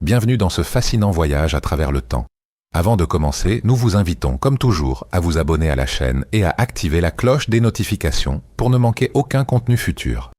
Bienvenue dans ce fascinant voyage à travers le temps. Avant de commencer, nous vous invitons, comme toujours, à vous abonner à la chaîne et à activer la cloche des notifications pour ne manquer aucun contenu futur.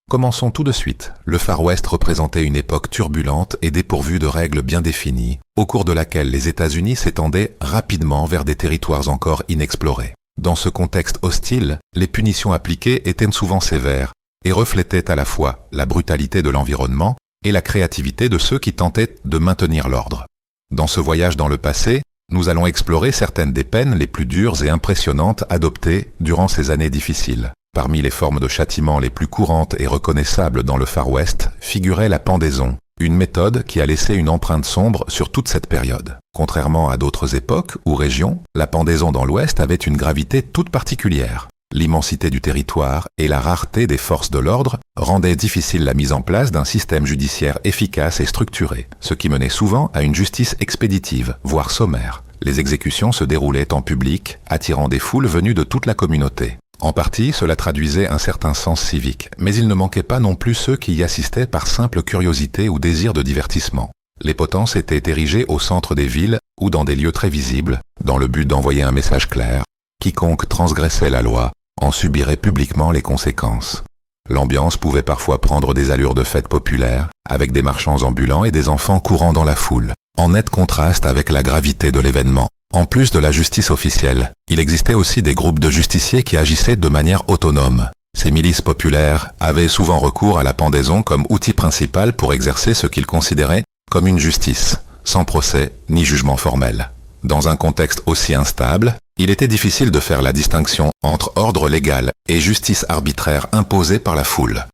Commençons tout de suite. Le Far West représentait une époque turbulente et dépourvue de règles bien définies, au cours de laquelle les États-Unis s'étendaient rapidement vers des territoires encore inexplorés. Dans ce contexte hostile, les punitions appliquées étaient souvent sévères et reflétaient à la fois la brutalité de l'environnement et la créativité de ceux qui tentaient de maintenir l'ordre. Dans ce voyage dans le passé, nous allons explorer certaines des peines les plus dures et impressionnantes adoptées durant ces années difficiles. Parmi les formes de châtiment les plus courantes et reconnaissables dans le Far West figurait la pendaison, une méthode qui a laissé une empreinte sombre sur toute cette période. Contrairement à d'autres époques ou régions, la pendaison dans l'Ouest avait une gravité toute particulière. L'immensité du territoire et la rareté des forces de l'ordre rendaient difficile la mise en place d'un système judiciaire efficace et structuré, ce qui menait souvent à une justice expéditive, voire sommaire. Les exécutions se déroulaient en public, attirant des foules venues de toute la communauté. En partie, cela traduisait un certain sens civique, mais il ne manquait pas non plus ceux qui y assistaient par simple curiosité ou désir de divertissement. Les potences étaient érigées au centre des villes ou dans des lieux très visibles, dans le but d'envoyer un message clair. Quiconque transgressait la loi en subirait publiquement les conséquences. L'ambiance pouvait parfois prendre des allures de fête populaire, avec des marchands ambulants et des enfants courant dans la foule, en net contraste avec la gravité de l'événement. En plus de la justice officielle, il existait aussi des groupes de justiciers qui agissaient de manière autonome. Ces milices populaires avaient souvent recours à la pendaison comme outil principal pour exercer ce qu'ils considéraient comme une justice, sans procès ni jugement formel. Dans un contexte aussi instable, il était difficile de faire la distinction entre ordre légal et justice arbitraire imposée par la foule.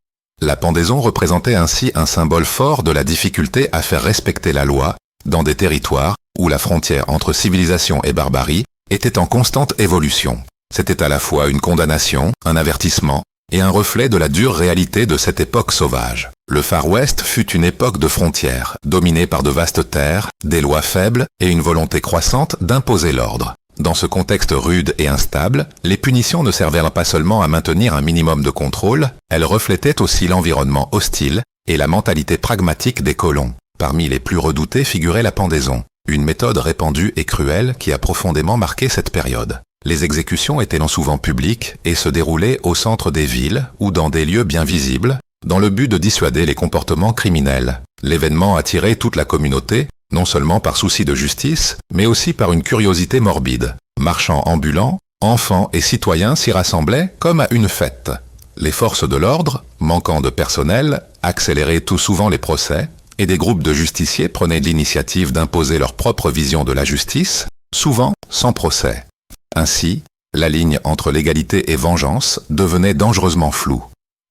La pendaison représentait ainsi un symbole fort de la difficulté à faire respecter la loi dans des territoires où la frontière entre civilisation et barbarie était en constante évolution. C'était à la fois une condamnation, un avertissement, et un reflet de la dure réalité de cette époque sauvage. Le Far West fut une époque de frontières, dominée par de vastes terres, des lois faibles et une volonté croissante d'imposer l'ordre. Dans ce contexte rude et instable, les punitions ne servirent pas seulement à maintenir un minimum de contrôle, elles reflétaient aussi l'environnement hostile et la mentalité pragmatique des colons. Parmi les plus redoutés figurait la pendaison, une méthode répandue et cruelle qui a profondément marqué cette période. Les exécutions étaient souvent publiques et se déroulaient au centre des villes ou dans des lieux bien visibles, dans le but de dissuader les comportements criminels. L'événement attirait toute la communauté, non seulement par souci de justice, mais aussi par une curiosité morbide. Marchands ambulants, enfants et citoyens s'y rassemblaient comme à une fête. Les forces de l'ordre, manquant de personnel, accéléraient tout souvent les procès, et des groupes de justiciers prenaient l'initiative d'imposer leur propre vision de la justice, souvent sans procès. Ainsi, la ligne entre légalité et vengeance devenait dangereusement floue.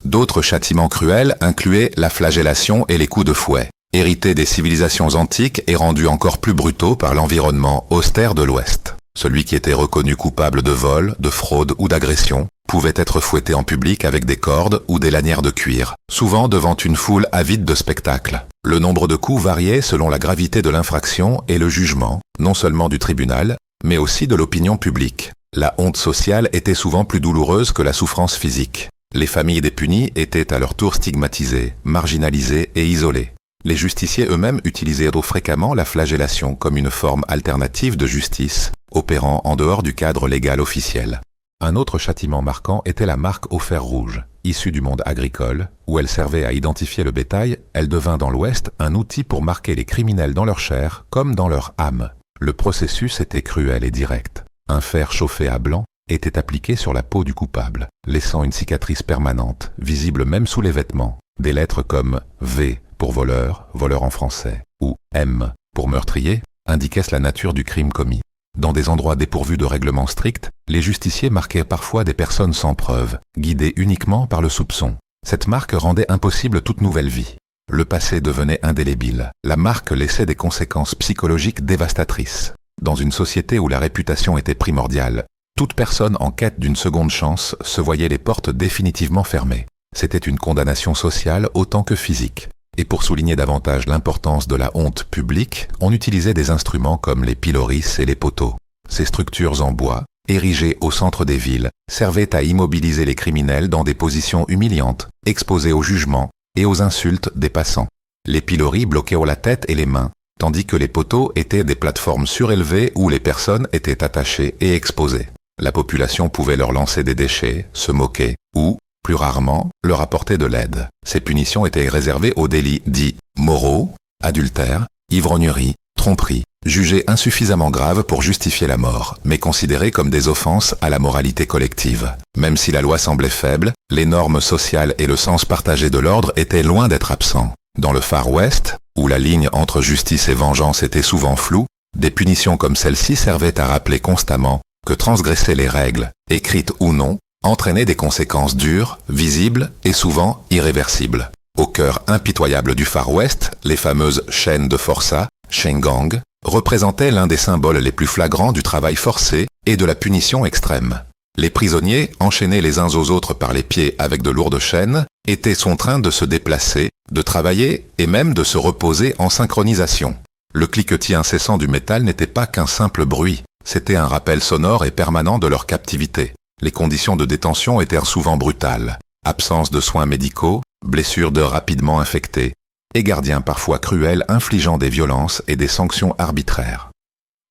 D'autres châtiments cruels incluaient la flagellation et les coups de fouet, hérités des civilisations antiques et rendus encore plus brutaux par l'environnement austère de l'Ouest. Celui qui était reconnu coupable de vol, de fraude ou d'agression pouvait être fouetté en public avec des cordes ou des lanières de cuir, souvent devant une foule avide de spectacles. Le nombre de coups variait selon la gravité de l'infraction et le jugement, non seulement du tribunal, mais aussi de l'opinion publique. La honte sociale était souvent plus douloureuse que la souffrance physique. Les familles des punis étaient à leur tour stigmatisées, marginalisées et isolées. Les justiciers eux-mêmes utilisaient fréquemment la flagellation comme une forme alternative de justice, opérant en dehors du cadre légal officiel. Un autre châtiment marquant était la marque au fer rouge. Issue du monde agricole, où elle servait à identifier le bétail, elle devint dans l'Ouest un outil pour marquer les criminels dans leur chair comme dans leur âme. Le processus était cruel et direct. Un fer chauffé à blanc était appliqué sur la peau du coupable, laissant une cicatrice permanente, visible même sous les vêtements. Des lettres comme V pour voleur, voleur en français, ou M pour meurtrier, indiquaient la nature du crime commis. Dans des endroits dépourvus de règlements stricts, les justiciers marquaient parfois des personnes sans preuve, guidées uniquement par le soupçon. Cette marque rendait impossible toute nouvelle vie. Le passé devenait indélébile. La marque laissait des conséquences psychologiques dévastatrices. Dans une société où la réputation était primordiale, toute personne en quête d'une seconde chance se voyait les portes définitivement fermées. C'était une condamnation sociale autant que physique. Et pour souligner davantage l'importance de la honte publique, on utilisait des instruments comme les piloris et les poteaux. Ces structures en bois, érigées au centre des villes, servaient à immobiliser les criminels dans des positions humiliantes, exposés au jugement et aux insultes des passants. Les piloris bloquaient la tête et les mains, tandis que les poteaux étaient des plateformes surélevées où les personnes étaient attachées et exposées. La population pouvait leur lancer des déchets, se moquer, ou, plus rarement, leur apporter de l'aide. Ces punitions étaient réservées aux délits dits moraux, adultère, ivrognerie, tromperie, jugés insuffisamment graves pour justifier la mort, mais considérés comme des offenses à la moralité collective. Même si la loi semblait faible, les normes sociales et le sens partagé de l'ordre étaient loin d'être absents. Dans le Far West, où la ligne entre justice et vengeance était souvent floue, des punitions comme celle-ci servaient à rappeler constamment que transgresser les règles, écrites ou non, entraînait des conséquences dures, visibles et souvent irréversibles. Au cœur impitoyable du Far West, les fameuses chaînes de forçats, chain gang, représentaient l'un des symboles les plus flagrants du travail forcé et de la punition extrême. Les prisonniers, enchaînés les uns aux autres par les pieds avec de lourdes chaînes, étaient contraints de se déplacer, de travailler et même de se reposer en synchronisation. Le cliquetis incessant du métal n'était pas qu'un simple bruit, c'était un rappel sonore et permanent de leur captivité. Les conditions de détention étaient souvent brutales. Absence de soins médicaux, blessures de rapidement infectés, et gardiens parfois cruels infligeant des violences et des sanctions arbitraires.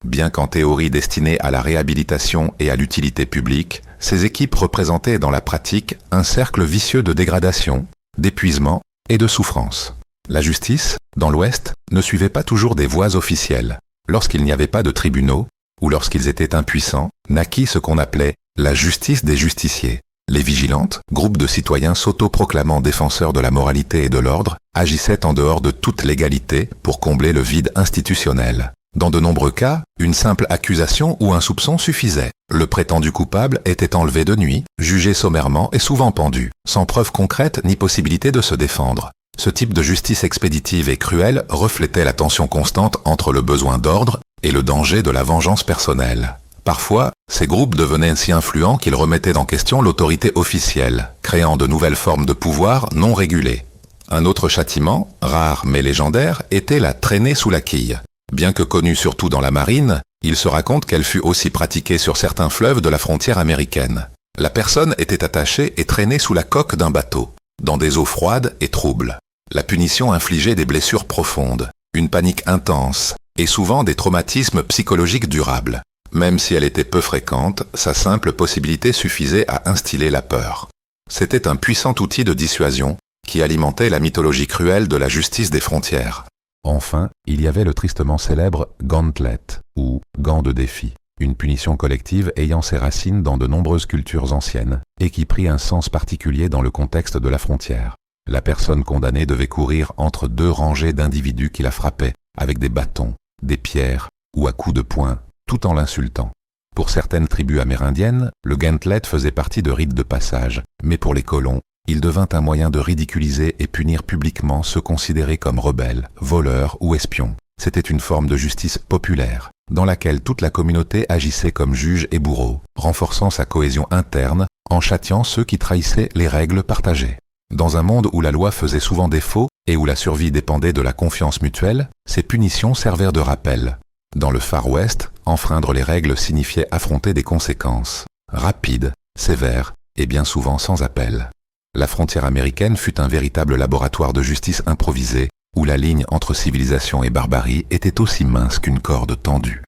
Bien qu'en théorie destinées à la réhabilitation et à l'utilité publique, ces équipes représentaient dans la pratique un cercle vicieux de dégradation, d'épuisement et de souffrance. La justice, dans l'Ouest, ne suivait pas toujours des voies officielles. Lorsqu'il n'y avait pas de tribunaux, ou lorsqu'ils étaient impuissants, naquit ce qu'on appelait la justice des justiciers. Les vigilantes, groupe de citoyens s'autoproclamant défenseurs de la moralité et de l'ordre, agissaient en dehors de toute légalité pour combler le vide institutionnel. Dans de nombreux cas, une simple accusation ou un soupçon suffisait. Le prétendu coupable était enlevé de nuit, jugé sommairement et souvent pendu, sans preuve concrète ni possibilité de se défendre. Ce type de justice expéditive et cruelle reflétait la tension constante entre le besoin d'ordre et le danger de la vengeance personnelle. Parfois, ces groupes devenaient si influents qu'ils remettaient en question l'autorité officielle, créant de nouvelles formes de pouvoir non régulées. Un autre châtiment, rare mais légendaire, était la traînée sous la quille. Bien que connue surtout dans la marine, il se raconte qu'elle fut aussi pratiquée sur certains fleuves de la frontière américaine. La personne était attachée et traînée sous la coque d'un bateau, dans des eaux froides et troubles. La punition infligeait des blessures profondes, une panique intense, et souvent des traumatismes psychologiques durables. Même si elle était peu fréquente, sa simple possibilité suffisait à instiller la peur. C'était un puissant outil de dissuasion qui alimentait la mythologie cruelle de la justice des frontières. Enfin, il y avait le tristement célèbre « gauntlet » ou « gant de défi », une punition collective ayant ses racines dans de nombreuses cultures anciennes et qui prit un sens particulier dans le contexte de la frontière. La personne condamnée devait courir entre deux rangées d'individus qui la frappaient avec des bâtons, des pierres ou à coups de poing, tout en l'insultant. Pour certaines tribus amérindiennes, le gauntlet faisait partie de rites de passage, mais pour les colons, il devint un moyen de ridiculiser et punir publiquement ceux considérés comme rebelles, voleurs ou espions. C'était une forme de justice populaire, dans laquelle toute la communauté agissait comme juge et bourreau, renforçant sa cohésion interne en châtiant ceux qui trahissaient les règles partagées. Dans un monde où la loi faisait souvent défaut et où la survie dépendait de la confiance mutuelle, ces punitions servirent de rappel. Dans le Far West, enfreindre les règles signifiait affronter des conséquences, rapides, sévères et bien souvent sans appel. La frontière américaine fut un véritable laboratoire de justice improvisée, où la ligne entre civilisation et barbarie était aussi mince qu'une corde tendue.